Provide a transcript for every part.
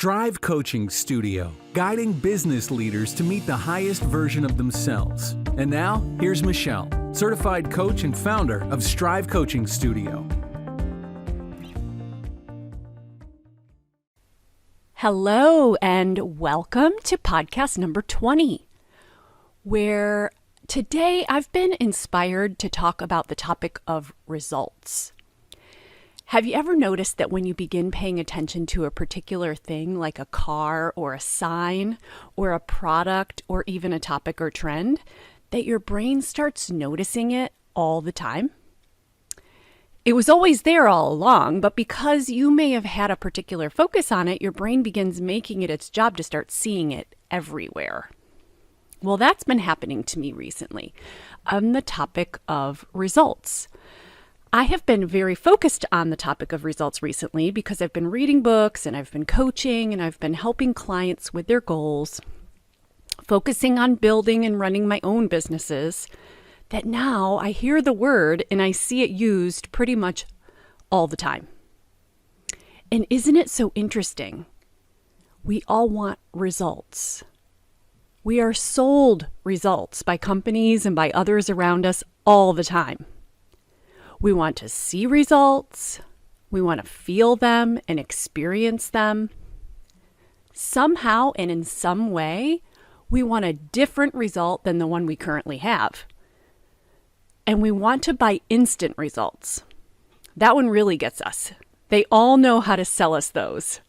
Strive Coaching Studio, guiding business leaders to meet the highest version of themselves. And now, here's Michelle, certified coach and founder of Strive Coaching Studio. Hello, and welcome to podcast number 20, where today I've been inspired to talk about the topic of results. Have you ever noticed that when you begin paying attention to a particular thing, like a car or a sign or a product or even a topic or trend, that your brain starts noticing it all the time? It was always there all along, but because you may have had a particular focus on it, your brain begins making it its job to start seeing it everywhere. Well, that's been happening to me recently on the topic of results. I have been very focused on the topic of results recently because I've been reading books and I've been coaching and I've been helping clients with their goals, focusing on building and running my own businesses, that now I hear the word and I see it used pretty much all the time. And isn't it so interesting? We all want results. We are sold results by companies and by others around us all the time. We want to see results. We want to feel them and experience them. Somehow and in some way, we want a different result than the one we currently have. And we want to buy instant results. That one really gets us. They all know how to sell us those.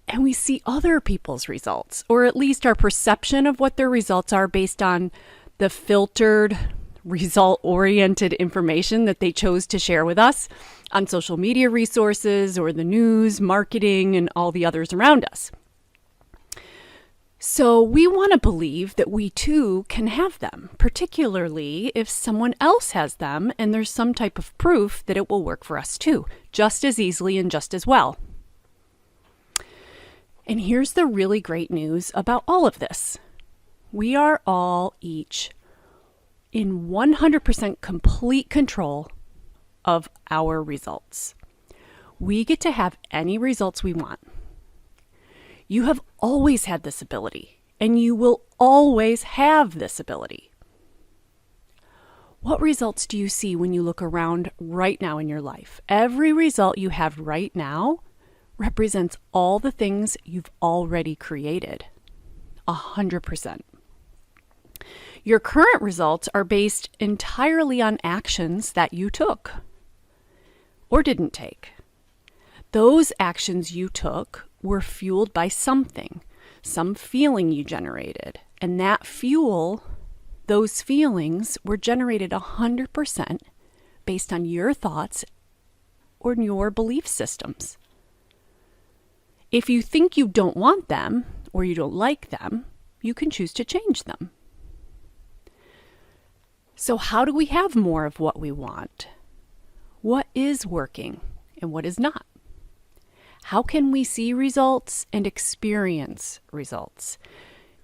And we see other people's results, or at least our perception of what their results are based on the filtered, result-oriented information that they chose to share with us on social media resources or the news, marketing, and all the others around us. So we want to believe that we too can have them, particularly if someone else has them and there's some type of proof that it will work for us too, just as easily and just as well. And here's the really great news about all of this. We are all each in 100% complete control of our results. We get to have any results we want. You have always had this ability, and you will always have this ability. What results do you see when you look around right now in your life? Every result you have right now represents all the things you've already created. 100%. Your current results are based entirely on actions that you took or didn't take. Those actions you took were fueled by something, some feeling you generated. And that fuel, those feelings were generated 100% based on your thoughts or your belief systems. If you think you don't want them or you don't like them, you can choose to change them. So how do we have more of what we want? What is working and what is not? How can we see results and experience results?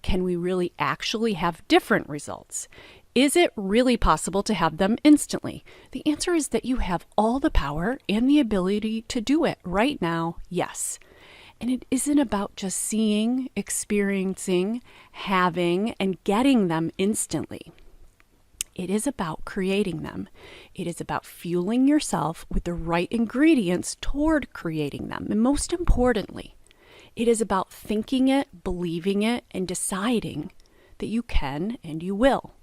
Can we really actually have different results? Is it really possible to have them instantly? The answer is that you have all the power and the ability to do it right now, yes. And it isn't about just seeing, experiencing, having, and getting them instantly. It is about creating them. It is about fueling yourself with the right ingredients toward creating them. And most importantly, it is about thinking it, believing it, and deciding that you can and you will.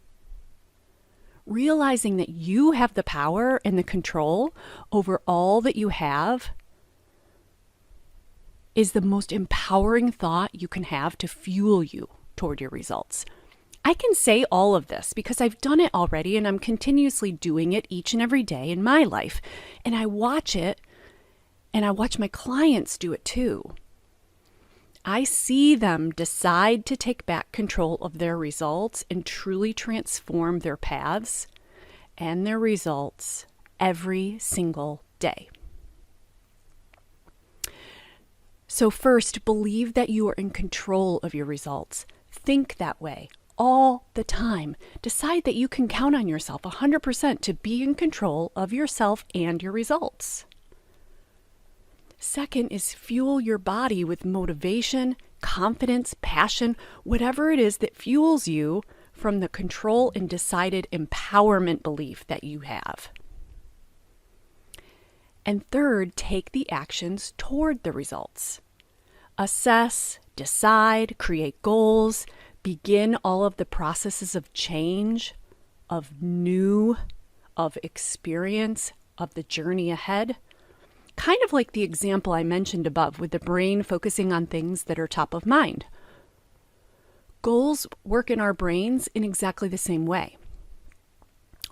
Realizing that you have the power and the control over all that you have is the most empowering thought you can have to fuel you toward your results. I can say all of this because I've done it already and I'm continuously doing it each and every day in my life. And I watch it and I watch my clients do it too. I see them decide to take back control of their results and truly transform their paths and their results every single day. So first, believe that you are in control of your results. Think that way all the time. Decide that you can count on yourself 100% to be in control of yourself and your results. Second is fuel your body with motivation, confidence, passion, whatever it is that fuels you from the control and decided empowerment belief that you have. And third, take the actions toward the results. Assess, decide, create goals, begin all of the processes of change, of new, of experience, of the journey ahead. Kind of like the example I mentioned above with the brain focusing on things that are top of mind. Goals work in our brains in exactly the same way.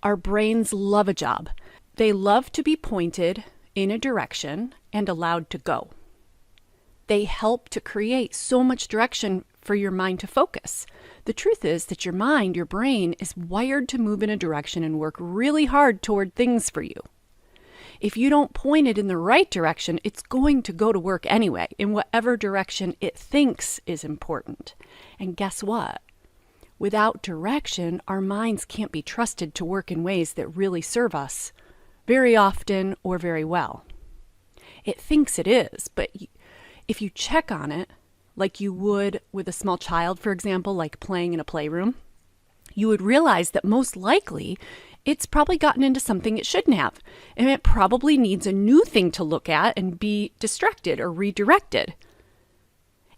Our brains love a job. They love to be pointed in a direction and allowed to go. They help to create so much direction for your mind to focus. The truth is that your mind, your brain, is wired to move in a direction and work really hard toward things for you. If you don't point it in the right direction, it's going to go to work anyway, in whatever direction it thinks is important. And guess what? Without direction, our minds can't be trusted to work in ways that really serve us very often or very well. It thinks it is, but if you check on it, like you would with a small child, for example, like playing in a playroom, you would realize that most likely it's probably gotten into something it shouldn't have, and it probably needs a new thing to look at and be distracted or redirected.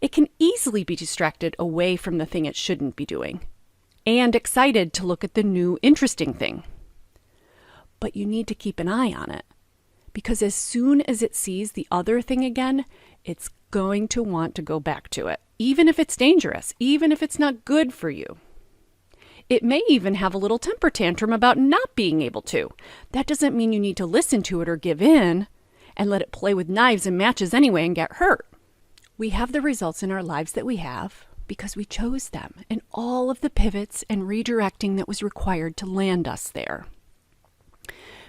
It can easily be distracted away from the thing it shouldn't be doing, and excited to look at the new interesting thing. But you need to keep an eye on it, because as soon as it sees the other thing again, it's going to want to go back to it, even if it's dangerous, even if it's not good for you. It may even have a little temper tantrum about not being able to. That doesn't mean you need to listen to it or give in and let it play with knives and matches anyway and get hurt. We have the results in our lives that we have because we chose them and all of the pivots and redirecting that was required to land us there.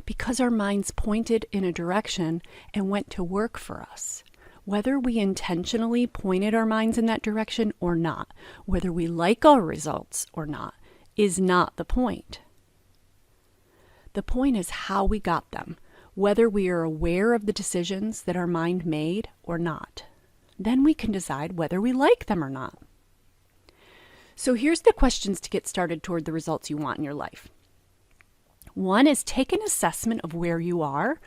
Because our minds pointed in a direction and went to work for us. Whether we intentionally pointed our minds in that direction or not, whether we like our results or not, is not the point. The point is how we got them, whether we are aware of the decisions that our mind made or not. Then we can decide whether we like them or not. So here's the questions to get started toward the results you want in your life. One is take an assessment of where you are,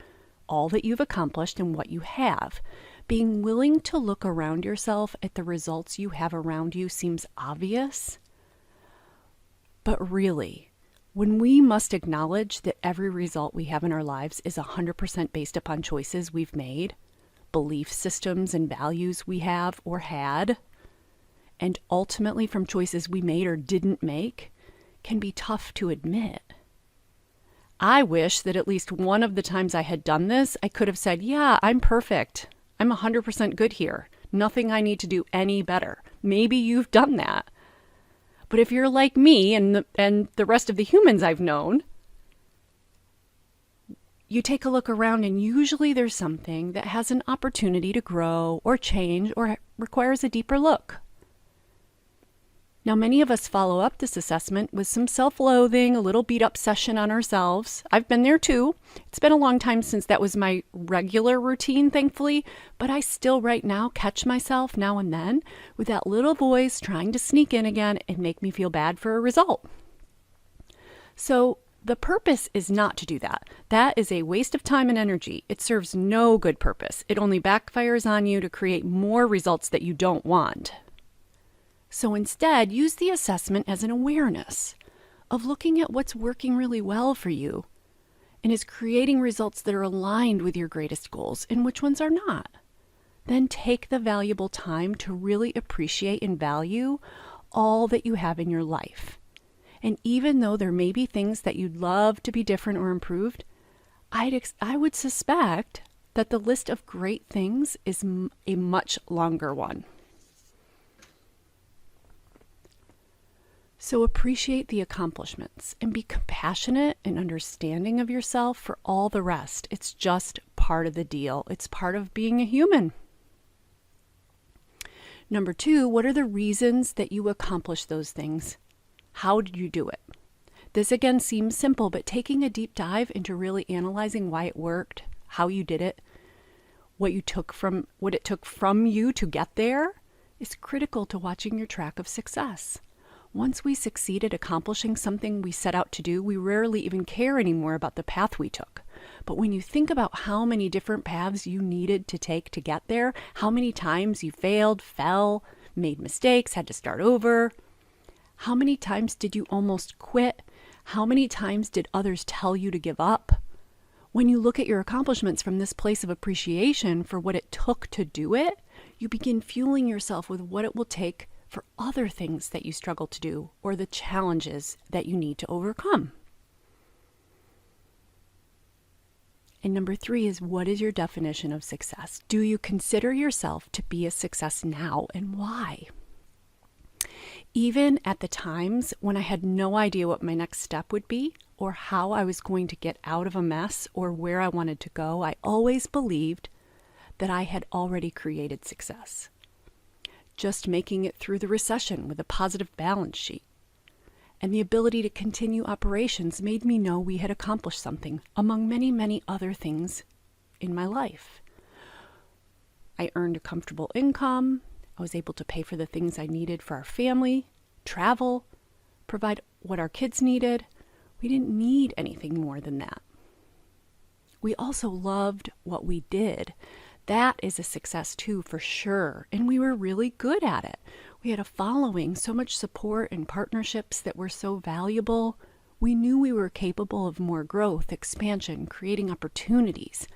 all that you've accomplished, and what you have. Being willing to look around yourself at the results you have around you seems obvious. But really, when we must acknowledge that every result we have in our lives is 100% based upon choices we've made, belief systems and values we have or had, and ultimately from choices we made or didn't make, can be tough to admit. I wish that at least one of the times I had done this, I could have said, yeah, I'm perfect. I'm 100% good here. Nothing I need to do any better. Maybe you've done that. But if you're like me and the rest of the humans I've known, you take a look around and usually there's something that has an opportunity to grow or change or requires a deeper look. Now, many of us follow up this assessment with some self-loathing, a little beat-up session on ourselves. I've been there too. It's been a long time since that was my regular routine, thankfully, but I still right now catch myself now and then with that little voice trying to sneak in again and make me feel bad for a result. So the purpose is not to do that. That is a waste of time and energy. It serves no good purpose. It only backfires on you to create more results that you don't want. So instead, use the assessment as an awareness of looking at what's working really well for you and is creating results that are aligned with your greatest goals and which ones are not. Then take the valuable time to really appreciate and value all that you have in your life. And even though there may be things that you'd love to be different or improved, I would suspect that the list of great things is a much longer one. So appreciate the accomplishments and be compassionate and understanding of yourself for all the rest. It's just part of the deal. It's part of being a human. Number 2, what are the reasons that you accomplished those things? How did you do it? This again seems simple, but taking a deep dive into really analyzing why it worked, how you did it, what it took from you to get there is critical to watching your track of success. Once we succeed at accomplishing something we set out to do, we rarely even care anymore about the path we took. But when you think about how many different paths you needed to take to get there, how many times you failed, fell, made mistakes, had to start over, how many times did you almost quit? How many times did others tell you to give up? When you look at your accomplishments from this place of appreciation for what it took to do it, you begin fueling yourself with what it will take for other things that you struggle to do or the challenges that you need to overcome. And number 3 is, what is your definition of success? Do you consider yourself to be a success now, and why? Even at the times when I had no idea what my next step would be or how I was going to get out of a mess or where I wanted to go, I always believed that I had already created success. Just making it through the recession with a positive balance sheet and the ability to continue operations made me know we had accomplished something among many, many other things in my life. I earned a comfortable income. I was able to pay for the things I needed for our family, travel, provide what our kids needed. We didn't need anything more than that. We also loved what we did. That is a success too, for sure. And we were really good at it. We had a following, so much support and partnerships that were so valuable. We knew we were capable of more growth, expansion, creating opportunities.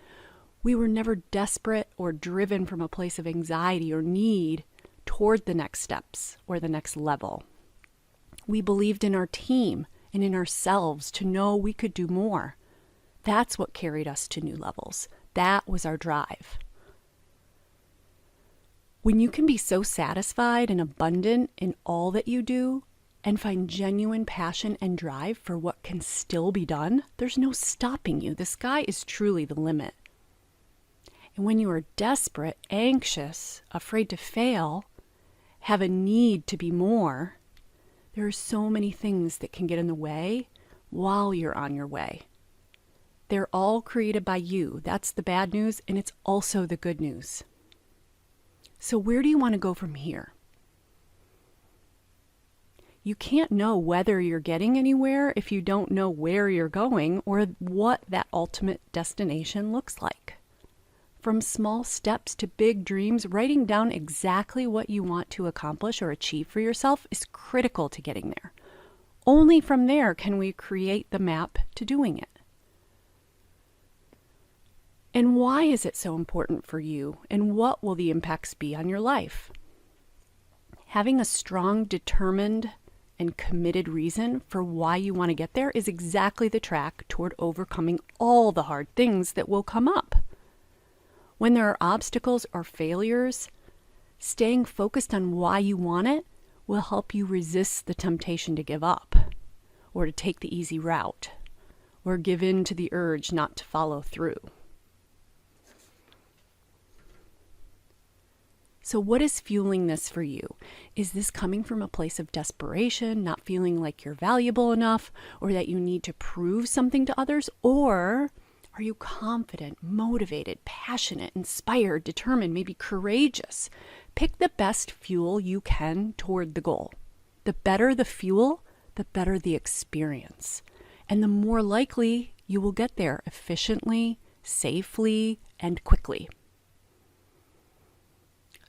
We were never desperate or driven from a place of anxiety or need toward the next steps or the next level. We believed in our team and in ourselves to know we could do more. That's what carried us to new levels. That was our drive. When you can be so satisfied and abundant in all that you do and find genuine passion and drive for what can still be done, there's no stopping you. The sky is truly the limit. And when you are desperate, anxious, afraid to fail, have a need to be more, there are so many things that can get in the way while you're on your way. They're all created by you. That's the bad news, and it's also the good news. So where do you want to go from here? You can't know whether you're getting anywhere if you don't know where you're going or what that ultimate destination looks like. From small steps to big dreams, writing down exactly what you want to accomplish or achieve for yourself is critical to getting there. Only from there can we create the map to doing it. And why is it so important for you? And what will the impacts be on your life? Having a strong, determined, and committed reason for why you want to get there is exactly the track toward overcoming all the hard things that will come up. When there are obstacles or failures, staying focused on why you want it will help you resist the temptation to give up, or to take the easy route, or give in to the urge not to follow through. So what is fueling this for you? Is this coming from a place of desperation, not feeling like you're valuable enough, or that you need to prove something to others? Or are you confident, motivated, passionate, inspired, determined, maybe courageous? Pick the best fuel you can toward the goal. The better the fuel, the better the experience. And the more likely you will get there efficiently, safely, and quickly.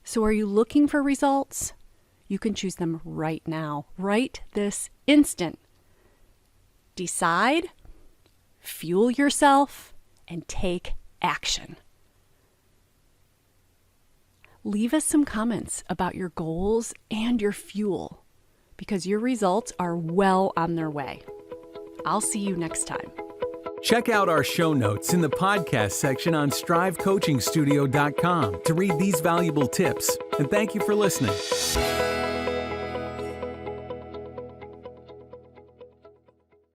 So are you looking for results? You can choose them right now, right this instant. Decide, fuel yourself, and take action. Leave us some comments about your goals and your fuel, because your results are well on their way. I'll see you next time. Check out our show notes in the podcast section on strivecoachingstudio.com to read these valuable tips. And thank you for listening.